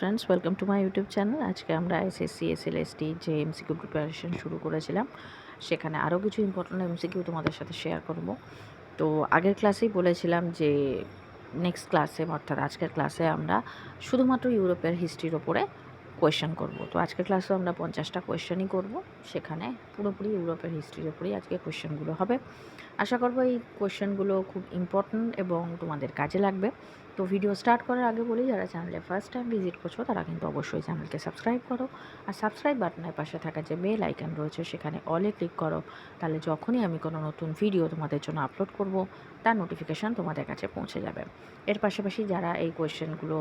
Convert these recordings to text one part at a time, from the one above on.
Friends, welcome to my YouTube channel. আজকে আমরা SSC SLST যে এমসিকিউ প্রিপারেশন শুরু করেছিলাম, সেখানে আরও কিছু ইম্পর্টেন্ট এমসিকিউ তোমাদের সাথে শেয়ার করব। তো আগের ক্লাসেই বলেছিলাম যে নেক্সট ক্লাসে অর্থাৎ আজকের ক্লাসে আমরা শুধুমাত্র ইউরোপের হিস্ট্রির ওপরে কোয়েশ্চেন করব। তো আজকের ক্লাসে আমরা 50টা কোয়েশ্চেনই করব, সেখানে পুরোপুরি ইউরোপের হিস্ট্রির ওপরেই আজকে কোয়েশ্চেনগুলো হবে। আশা করব এই কোয়েশ্চেনগুলো খুব ইম্পর্ট্যান্ট এবং তোমাদের কাজে লাগবে। তো ভিডিও স্টার্ট করার আগে বলি, যারা চ্যানেলে ফার্স্ট টাইম ভিজিট করছো তারা কিন্তু অবশ্যই চ্যানেলকে সাবস্ক্রাইব করো, আর সাবস্ক্রাইব বাটনের পাশে থাকা যে বেল আইকন রয়েছে সেখানে অলে ক্লিক করো। তাহলে যখনই আমি কোনো নতুন ভিডিও তোমাদের জন্য আপলোড করব, তার নোটিফিকেশান তোমাদের কাছে পৌঁছে যাবে। এর পাশাপাশি যারা এই কোয়েশ্চেনগুলো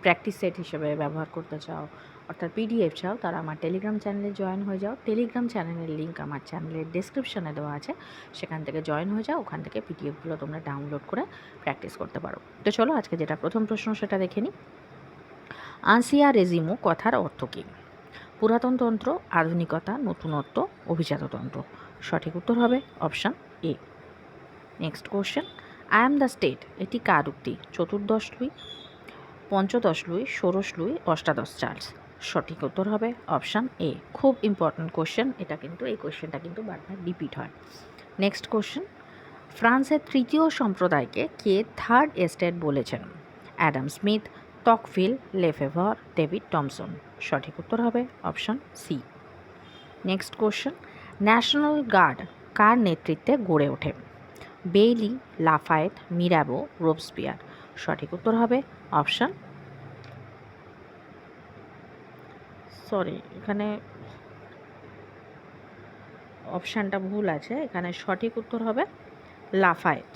প্র্যাকটিস সেট হিসেবে ব্যবহার করতে চাও, অর্থাৎ পিডিএফ চাও, তারা আমার টেলিগ্রাম চ্যানেলে জয়েন হয়ে যাও। টেলিগ্রাম চ্যানেলের লিঙ্ক আমার চ্যানেলের ডেসক্রিপশানে দেওয়া আছে, সেখান থেকে জয়েন হয়ে যাও। ওখান থেকে পিডিএফগুলো তোমরা ডাউনলোড করে প্র্যাকটিস করতে পারো। তো চলো আজকে যেটা প্রথম প্রশ্ন সেটা দেখে নিই। আনসিয়া রেজিমো কথার অর্থ কী? পুরাতন তন্ত্র, আধুনিকতা, নতুনত্ব, অভিজাততন্ত্র। সঠিক উত্তর হবে option A. Next question, I am the state এটি কার উক্তি? চতুর্দশ লুই, পঞ্চদশ লুই, ষোড়শ লুই, অষ্টাদশ চার্লস। সঠিক উত্তর হবে অপশান এ। খুব ইম্পর্ট্যান্ট কোশ্চেন এটা, কিন্তু এই কোশ্চেনটা কিন্তু বারবার রিপিট হয়। নেক্সট কোশ্চেন, ফ্রান্সের তৃতীয় সম্প্রদায়কে কে থার্ড এস্টেট বলেছেন? Adam Smith, Tocqueville, Lefebvre, David Thomson. সঠিক উত্তর হবে option C. Next question, National Guard কার নেতৃত্বে গড়ে ওঠে? Bailly, Lafayette, Mirabeau, Robespierre. সঠিক উত্তর হবে অপশান, এখানে অপশানটা ভুল আছে, এখানে সঠিক উত্তর হবে লাফায়েত।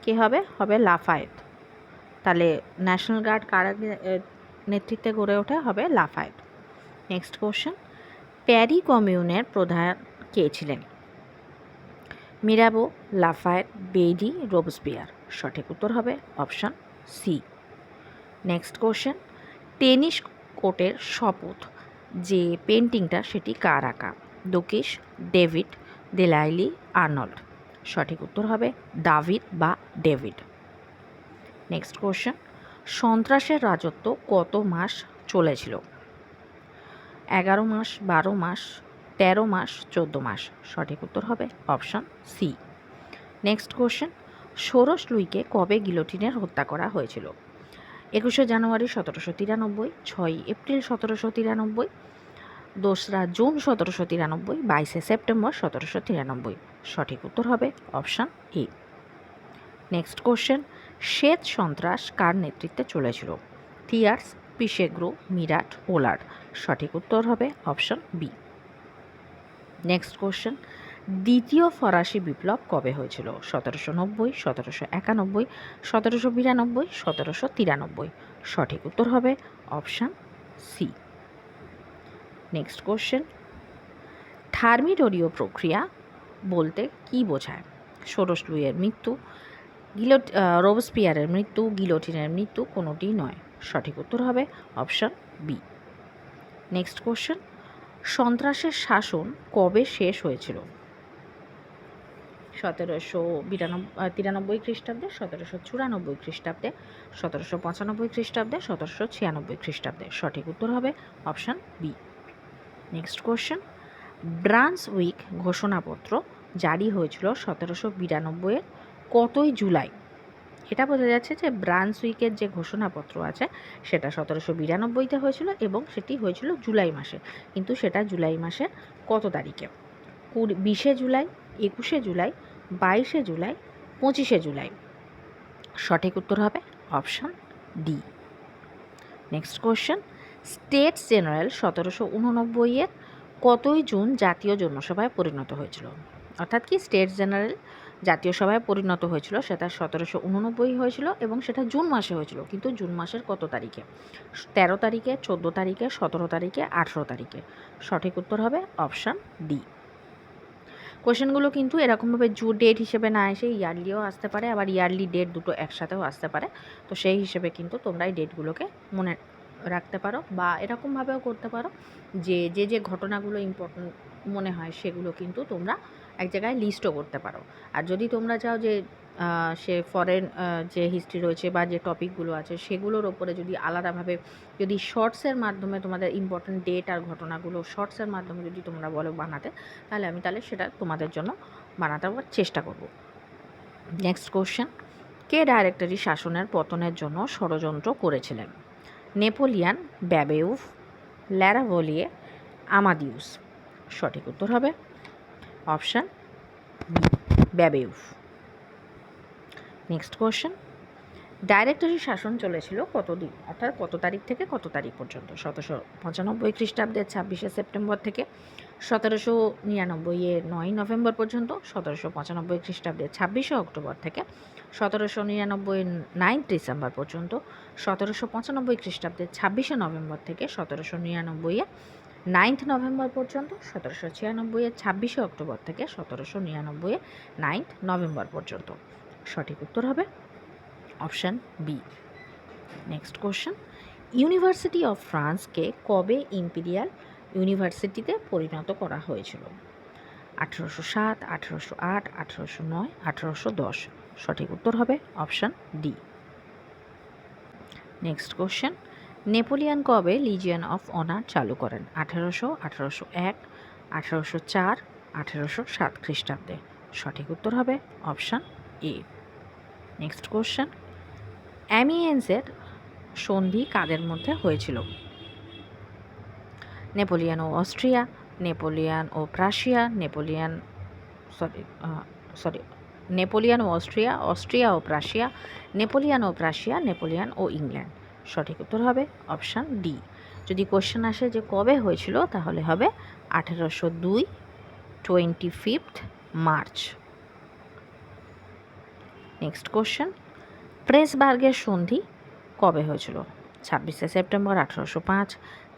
কে হবে? হবে লাফায়েত। তাহলে ন্যাশনাল গার্ড কার নেতৃত্বে গড়ে ওঠে? হবে লাফায়েত। নেক্সট কোশ্চেন, প্যারি কমিউনের প্রধান কে ছিলেন? Mirabeau, Lafayette, Bailly, Robespierre. সঠিক উত্তর হবে option C. Next question, tennis কোর্টের শপথ যে পেন্টিংটা সেটি কার আঁকা? দুকিশ, ডেভিড, দেলাইলি, আর্নল্ড। সঠিক উত্তর হবে দাভিদ বা ডেভিড। নেক্সট কোশ্চেন, সন্ত্রাসের রাজত্ব কত মাস চলেছিল? 11 মাস, 12 মাস, 13 মাস, 14 মাস। সঠিক উত্তর হবে অপশান সি। নেক্সট কোশ্চেন, ষোড়শ লুইকে কবে গিলোটিনের হত্যা করা হয়েছিল? 21শে জানুয়ারি 1793, 6ই এপ্রিল 1793, 2রা জুন 1793, 22শে সেপ্টেম্বর 1793। সঠিক উত্তর হবে অপশান এ। নেক্সট কোশ্চেন, শ্বেত সন্ত্রাস কার নেতৃত্বে চলেছিল? থিয়ার্স, পিশেগ্রু, মিরাট, ওলার্ড। সঠিক উত্তর হবে অপশান বি। নেক্সট কোশ্চেন, দ্বিতীয় ফরাসি বিপ্লব কবে হয়েছিল? 1790, 1791, 1792, 1793। সঠিক উত্তর হবে অপশান সি। নেক্সট কোশ্চেন, থার্মিডোরীয় প্রক্রিয়া বলতে কি বোঝায়? ষোড়শ লুইয়ের মৃত্যু, রোবসপিয়ারের মৃত্যু, গিলোটিনের মৃত্যু, কোনোটিই নয়। সঠিক উত্তর হবে অপশান বি। নেক্সট কোশ্চেন, সন্ত্রাসের শাসন কবে শেষ হয়েছিল? 1793 খ্রিস্টাব্দে, 1794 খ্রিস্টাব্দে, 1795 খ্রিস্টাব্দে, 1796 খ্রিস্টাব্দে। সঠিক উত্তর হবে option B. Next question, Brunswick ঘোষণাপত্র জারি হয়েছিল 1792 কতই জুলাই? এটা বোঝা যাচ্ছে যে ব্রান্সউইকের যে ঘোষণাপত্র আছে সেটা 1792 হয়েছিল এবং সেটি হয়েছিল জুলাই মাসে, কিন্তু সেটা জুলাই মাসের কত তারিখে? 20শে জুলাই, 21শে জুলাই, 22শে জুলাই, 25শে জুলাই। সঠিক উত্তর হবে option D. Next question, states general 1789 কতই জুন জাতীয় জনসভায় পরিণত হয়েছিল? অর্থাৎ কি স্টেটস জেনারেল জাতীয় সভায় পরিণত হয়েছিল সেটা 1789 হয়েছিল এবং সেটা জুন মাসে হয়েছিল, কিন্তু জুন মাসের কত তারিখে? 13 তারিখে, 14 তারিখে, 17 তারিখে, 18 তারিখে। সঠিক উত্তর হবে অপশান ডি। কোশ্চেনগুলো কিন্তু এরকমভাবে ডেট হিসেবে না এসে ইয়ারলিও আসতে পারে, আবার ইয়ারলি ডেট দুটো একসাথেও আসতে পারে। তো সেই হিসেবে কিন্তু তোমরা এই ডেটগুলোকে মনে রাখতে পারো, বা এরকমভাবেও করতে পারো যে যে ঘটনাগুলো ইম্পর্টেন্ট মনে হয় সেগুলো কিন্তু তোমরা এক জায়গায় লিস্টও করতে পারো। আর যদি তোমরা চাও যে সে ফরেন যে হিস্ট্রি রয়েছে বা যে টপিকগুলো আছে সেগুলোর ওপরে যদি আলাদাভাবে যদি শর্টসের মাধ্যমে তোমাদের ইম্পর্ট্যান্ট ডেট আর ঘটনাগুলো শর্টসের মাধ্যমে যদি তোমরা বলো বানাতে, তাহলে সেটা তোমাদের জন্য বানাতে আবার চেষ্টা করব। নেক্সট কোশ্চেন, কে ডাইরেক্টরি শাসনের পতনের জন্য ষড়যন্ত্র করেছিলেন? নেপোলিয়ান, ব্যাবেউফ, ল্যারাভলিয়ে, আমাদিউস। সঠিক উত্তর হবে option B, Babeuf. Next question, directory শাসন চলেছিল কতদিন, অর্থাৎ কত তারিখ থেকে কত তারিখ পর্যন্ত? 1795 খ্রিস্টাব্দের 26শে সেপ্টেম্বর থেকে 1799 9 নভেম্বর পর্যন্ত, 1795 খ্রিস্টাব্দের 26শে অক্টোবর থেকে 1799 9 ডিসেম্বর পর্যন্ত, 1795 খ্রিস্টাব্দের 26শে নভেম্বর থেকে 1799 9 নভেম্বর পর্যন্ত, 1796 26শে অক্টোবর থেকে 1799 9 নভেম্বর পর্যন্ত। সঠিক উত্তর হবে option B. Next question, university of ফ্রান্সকে কবে ইম্পিরিয়াল ইউনিভার্সিটিতে পরিণত করা হয়েছিল? 1807, 1808, 1809, 1810। সঠিক উত্তর হবে option D. Next question, Napoleon কবে লিজিয়ন অফ অনার চালু করেন? 1800, 1801, 1804, 1807 খ্রিস্টাব্দে। সঠিক উত্তর হবে অপশান এ। নেক্সট কোশ্চেন, অ্যামিয়েন্সের সন্ধি কাদের মধ্যে হয়েছিল? নেপোলিয়ান ও অস্ট্রিয়া, নেপোলিয়ান ও প্রাশিয়া, নেপোলিয়ান ও অস্ট্রিয়া, অস্ট্রিয়া ও প্রাশিয়া, নেপোলিয়ান ও প্রাশিয়া, নেপোলিয়ান ও ইংল্যান্ড। সঠিক উত্তর হবে অপশান ডি। যদি কোশ্চেন আসে যে কবে হয়েছিল, তাহলে হবে 1802, 25 মার্চ। নেক্সট কোশ্চেন, প্রেসবার্গের সন্ধি কবে হয়েছিল? 26শে সেপ্টেম্বর 1805,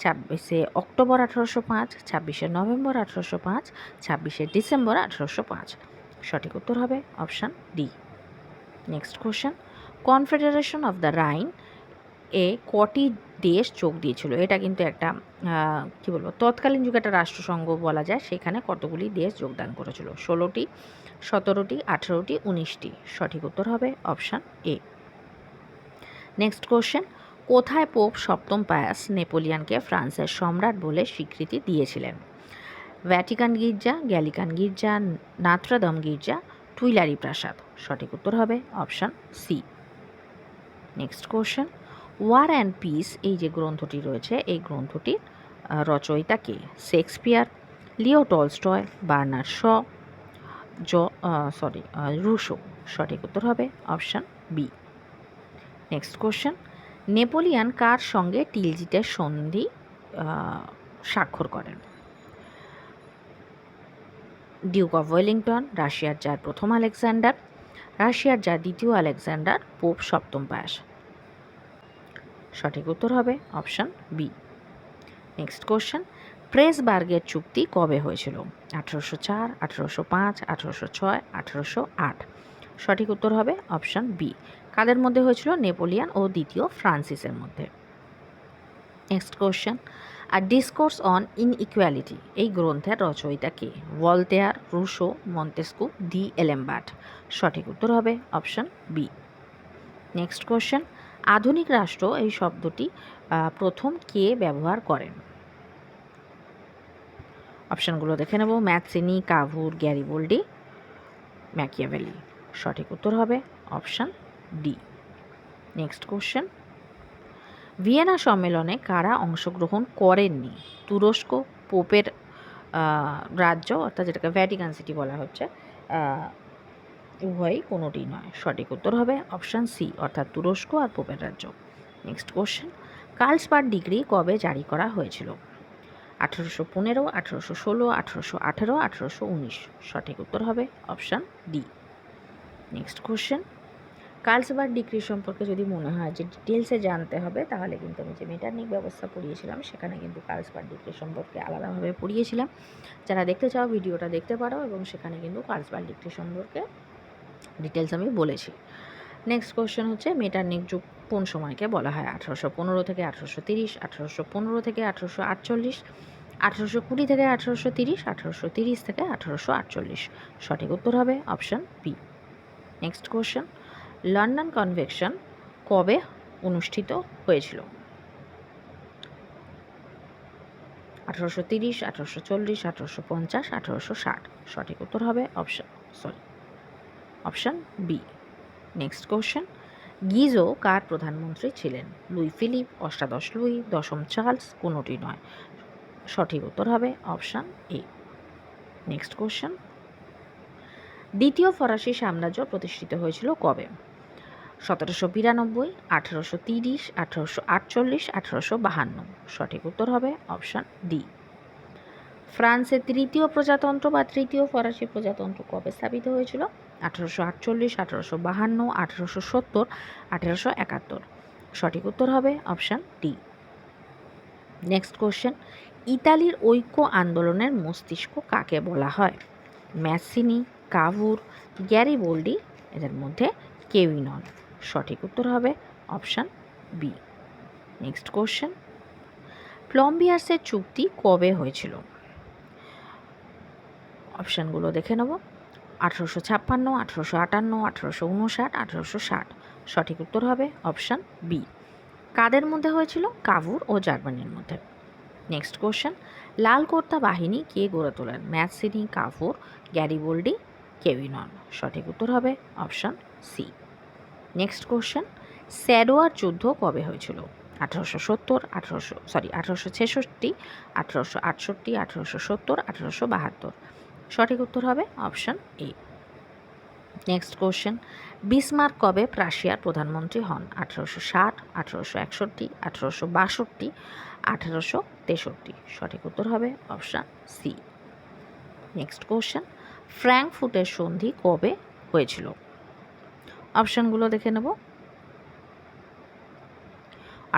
26শে অক্টোবর 1805, 26শে নভেম্বর 1805, 26শে ডিসেম্বর 1805। সঠিক উত্তর হবে option D. Next question, confederation of the Rhine এ কটি দেশ যোগ দিয়েছিল? এটা কিন্তু একটা কী বলবো, তৎকালীন যুগে একটা রাষ্ট্রসংঘ বলা যায়, সেখানে কতগুলি দেশ যোগদান করেছিল? 16টি, 17টি, 18টি, 19টি। সঠিক উত্তর হবে অপশান এ। নেক্সট কোশ্চেন, কোথায় পোপ সপ্তম পায়াস নেপোলিয়ানকে ফ্রান্সের সম্রাট বলে স্বীকৃতি দিয়েছিলেন? ভ্যাটিকান গির্জা, গ্যালিকান গির্জা, নাত্রাদম গির্জা, টুইলারি প্রাসাদ। সঠিক উত্তর হবে option C. Next question, war and peace এই যে গ্রন্থটি রয়েছে, এই গ্রন্থটির রচয়িতা কে? Shakespeare, Leo Tolstoy, Bernard Shaw, Rousseau. সঠিক উত্তর হবে option B. Next question, Napoleon কার সঙ্গে টিলজিটের সন্ধি স্বাক্ষর করেন? ডিউক অফ ওয়েলিংটন, রাশিয়ার জার প্রথম আলেকজান্ডার, রাশিয়ার জার দ্বিতীয় আলেকজান্ডার, পোপ সপ্তম পায়াস। সঠিক উত্তর হবে অপশান বি। নেক্সট কোশ্চেন, প্রেসবার্গের চুক্তি কবে হয়েছিল? 1804, 1805, 1806, 1808। সঠিক উত্তর হবে অপশান বি। কাদের মধ্যে হয়েছিল? নেপোলিয়ান ও দ্বিতীয় ফ্রান্সিসের মধ্যে। নেক্সট কোশ্চেন, আর ডিসকোর্স অন ইনইকুয়ালিটি এই গ্রন্থের রচয়িতা কে? Voltaire, Rousseau, Montesquieu, d'Alembert. সঠিক উত্তর হবে অপশান বি। নেক্সট কোশ্চেন, আধুনিক রাষ্ট্র এই শব্দটি প্রথম কে ব্যবহার করেন? অপশানগুলো দেখে নেব। ম্যাথসিনি, কাভুর, গ্যারিবোল্ডি, ম্যাকিয়াভেলি। সঠিক উত্তর হবে option D. Next question, Vienna সম্মেলনে কারা অংশগ্রহণ করেননি? তুরস্ক, পোপের রাজ্য অর্থাৎ যেটাকে ভ্যাটিকান সিটি বলা হচ্ছে, উভয়ই কোনোটি নয়। সঠিক উত্তর হবে অপশান সি, অর্থাৎ তুরস্ক আর পোপের রাজ্য। নেক্সট কোশ্চেন, কার্লসবার্গ ডিগ্রি কবে জারি করা হয়েছিল? 1815, 1816, 1818, 1819। সঠিক উত্তর হবে option D. Next question, Carlsberg decree সম্পর্কে যদি মনে হয় যে ডিটেলসে জানতে হবে, তাহলে কিন্তু আমি যে মেটারনিক ব্যবস্থা পড়িয়েছিলাম সেখানে কিন্তু কার্লসবার্গ ডিক্রি সম্পর্কে আলাদাভাবে পড়িয়েছিলাম। যারা দেখতে চাও ভিডিওটা দেখতে পারো, এবং সেখানে কিন্তু কার্লসবার্গ ডিক্রি সম্পর্কে ডিটেলস আমি বলেছি। নেক্সট কোশ্চেন হচ্ছে, মেটারনিক যুগ কোন সময়কে বলা হয়? 1815 থেকে 1830, 1815 থেকে 1848, 1820 থেকে 1830, 1830 থেকে 1848। সঠিক উত্তর হবে option B. Next question, London convention কবে অনুষ্ঠিত হয়েছিল? 1830, 1840, 1850, 1860। সঠিক উত্তর হবে অপশান বি। নেক্সট কোশ্চেন, গিজো কার প্রধানমন্ত্রী ছিলেন? লুই ফিলিপ, অষ্টাদশ লুই, দশম চার্লস, কোনোটি নয়। সঠিক উত্তর হবে অপশান এ। নেক্সট কোশ্চেন, দ্বিতীয় ফরাসি সাম্রাজ্য প্রতিষ্ঠিত হয়েছিল কবে? 1792, 1830, 1848, 1852। সঠিক উত্তর হবে অপশান ডি। ফ্রান্সের তৃতীয় প্রজাতন্ত্র বা তৃতীয় ফরাসি প্রজাতন্ত্র কবে স্থাপিত হয়েছিল? 1848, 1852, 1870, 1871। সঠিক উত্তর হবে অপশান ডি। নেক্সট কোশ্চেন, ইতালির ঐক্য আন্দোলনের মস্তিষ্ক কাকে বলা হয়? ম্যাসিনি, কাভুর, গ্যারিবোল্ডি, এদের মধ্যে কেউই নন। সঠিক উত্তর হবে অপশান বি। নেক্সট কোশ্চেন, প্লম্বিয়ার্সের চুক্তি কবে হয়েছিল? অপশানগুলো দেখে নেব। 1856, 1858, 1859, 1860। সঠিক উত্তর হবে অপশান বি। কাদের মধ্যে হয়েছিল? কাভুর ও জার্মানির মধ্যে। নেক্সট কোশ্চেন, লাল কোর্তা বাহিনী কে গড়ে তোলেন? ম্যাসিনি, কাভুর, গ্যারিবোল্ডি, কেউই নন। সঠিক উত্তর হবে অপশান সি। নেক্সট কোশ্চেন, স্যাডোয়ার যুদ্ধ কবে হয়েছিল? 1870, 1866, 1868, 1870, 1872। সঠিক উত্তর হবে option A. Next question, Bismarck কবে প্রাশিয়ার প্রধানমন্ত্রী হন? 1860, 1861, 1862, 1863। সঠিক উত্তর হবে অপশান সি। নেক্সট কোশ্চেন, ফ্র্যাঙ্কফুর্টের সন্ধি কবে হয়েছিল? অপশানগুলো দেখে নেব।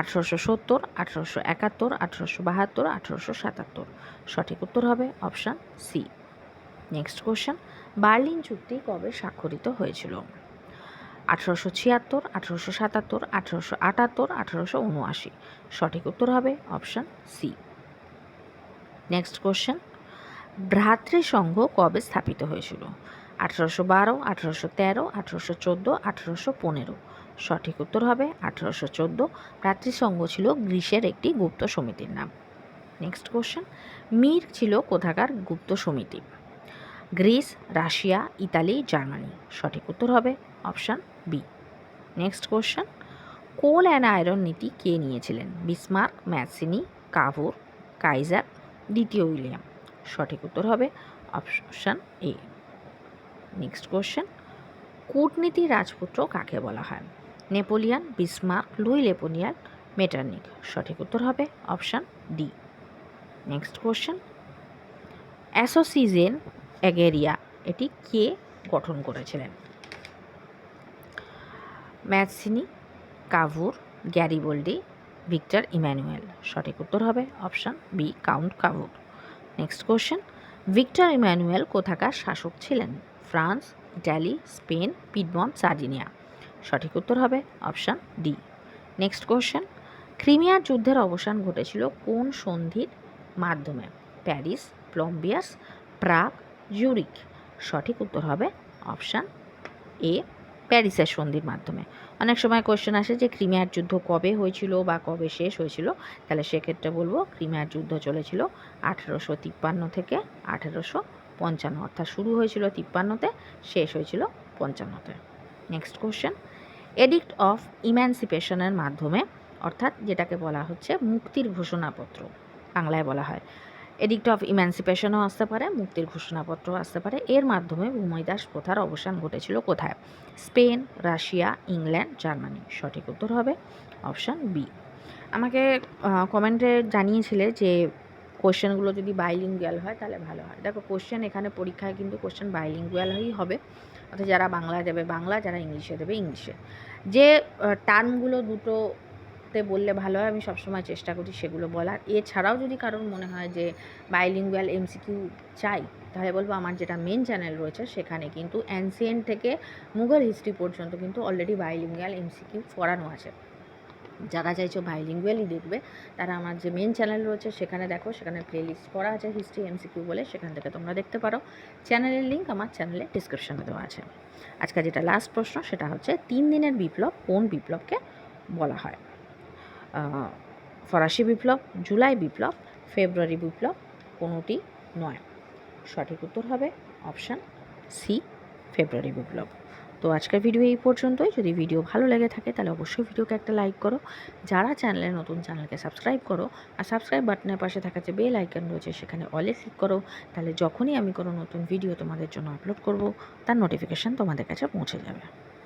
1870, 1871, 1872, 1877। সঠিক উত্তর হবে option C. Next question, Berlin চুক্তি কবে স্বাক্ষরিত হয়েছিল? 1876, 1877, 1878, 1879। সঠিক উত্তর হবে অপশান সি। নেক্সট কোশ্চেন, ভ্রাতৃসংঘ কবে স্থাপিত হয়েছিল? 1812, 1813, 1814, 1815। সঠিক উত্তর হবে 1814। ভ্রাতৃসংঘ ছিল গ্রিসের একটি গুপ্ত সমিতির নাম। নেক্সট কোশ্চেন, মির ছিল কোথাকার গুপ্ত সমিতি? Greece, Russia, Italy, Germany. সঠিক উত্তর হবে option B. Next question, coal and iron নীতি কে নিয়েছিলেন? বিসমার্ক, ম্যাসিনি, কাভুর, কাইজার, দ্বিতীয় উইলিয়াম। সঠিক উত্তর হবে অপশান এ। নেক্সট কোশ্চেন, কূটনীতি রাজপুত্র কাকে বলা হয়? নেপোলিয়ান, বিসমার্ক, লুই লেপোনিয়ান, মেটার্নিক। সঠিক উত্তর হবে option D. Next question, association এগেরিয়া এটি কে গঠন করেছিলেন? Mazzini, Cavour, Garibaldi, Victor Emmanuel. সঠিক উত্তর হবে option B, count Cavour. Next question, Victor Emmanuel কোথাকার শাসক ছিলেন? France, Italy, Spain, Piedmont, Sardinia. সঠিক উত্তর হবে অপশান ডি। নেক্সট কোশ্চেন, ক্রিমিয়ার যুদ্ধের অবসান ঘটেছিল কোন সন্ধির মাধ্যমে? Paris, Plombieres, Prague, Zurich. সঠিক উত্তর হবে অপশান এ, প্যারিসের সন্ধির মাধ্যমে। অনেক সময় কোশ্চেন আসে যে ক্রিমিয়ার যুদ্ধ কবে হয়েছিল বা কবে শেষ হয়েছিল, তাহলে সেক্ষেত্রে বলবো ক্রিমিয়ার যুদ্ধ চলেছিল 1853 থেকে 1855, অর্থাৎ শুরু হয়েছিল 53-তে, শেষ হয়েছিল 55-তে। নেক্সট কোশ্চেন, এডিক্ট অফ ইম্যানসিপেশনের মাধ্যমে, অর্থাৎ যেটাকে বলা হচ্ছে মুক্তির ঘোষণাপত্র, বাংলায় বলা হয় এডিক্ট অফ ইম্যানসিপেশনও আসতে পারে, মুক্তির ঘোষণাপত্রও আসতে পারে। এর মাধ্যমে ভূমিদাস প্রথার অবসান ঘটেছিল কোথায়? Spain, Russia, England, Germany. সঠিক উত্তর হবে অপশান বি। আমাকে কমেন্টে জানিয়েছিলে যে কোশ্চেনগুলো যদি বাইলিঙ্গুয়াল হয় তাহলে ভালো হয়। দেখো, কোশ্চেন এখানে পরীক্ষায় কিন্তু কোশ্চেন বাইলিঙ্গুয়ালই হবে, অর্থাৎ যারা বাংলা দেবে বাংলা, যারা ইংলিশে দেবে ইংলিশে। যে টার্মগুলো দুটোতে বললে ভালো হয় আমি সবসময় চেষ্টা করি সেগুলো বলার। এছাড়াও যদি কারোর মনে হয় যে বাইলিঙ্গুয়াল এমসিকিউ চাই, তাহলে বলবো আমার যেটা মেন চ্যানেল রয়েছে সেখানে কিন্তু অ্যানসিয়েন্ট থেকে মুঘল হিস্ট্রি পর্যন্ত কিন্তু অলরেডি বাইলিঙ্গুয়াল এমসিকিউ করানো আছে। যারা চাইছো বাইলিঙ্গুয়ালি দেখবে তারা আমার যে মেন চ্যানেল রয়েছে সেখানে দেখো, সেখানে প্লেলিস্ট করা আছে হিস্ট্রি এমসিকিউ বলে, সেখান থেকে তোমরা দেখতে পারো। চ্যানেলের লিঙ্ক আমার চ্যানেলে ডিসক্রিপশনে দেওয়া আছে। আজকে যেটা লাস্ট প্রশ্ন সেটা হচ্ছে 3 দিনের বিপ্লব কোন বিপ্লবকে বলা হয়? ফরাসি বিপ্লব, জুলাই বিপ্লব, ফেব্রুয়ারি বিপ্লব, কোনোটি নয়। সঠিক উত্তর হবে অপশান সি, ফেব্রুয়ারি বিপ্লব। তো আজকের ভিডিও এই পর্যন্তই। যদি ভিডিও ভালো লেগে থাকে তাহলে অবশ্যই ভিডিওকে একটা লাইক করো। যারা চ্যানেলে নতুন, চ্যানেলকে সাবস্ক্রাইব করো, আর সাবস্ক্রাইব বাটনের পাশে থাকা যে বেল আইকন রয়েছে সেখানে অলে ক্লিক করো। তাহলে যখনই আমি কোনো নতুন ভিডিও তোমাদের জন্য আপলোড করব তার নোটিফিকেশান তোমাদের কাছে পৌঁছে যাবে।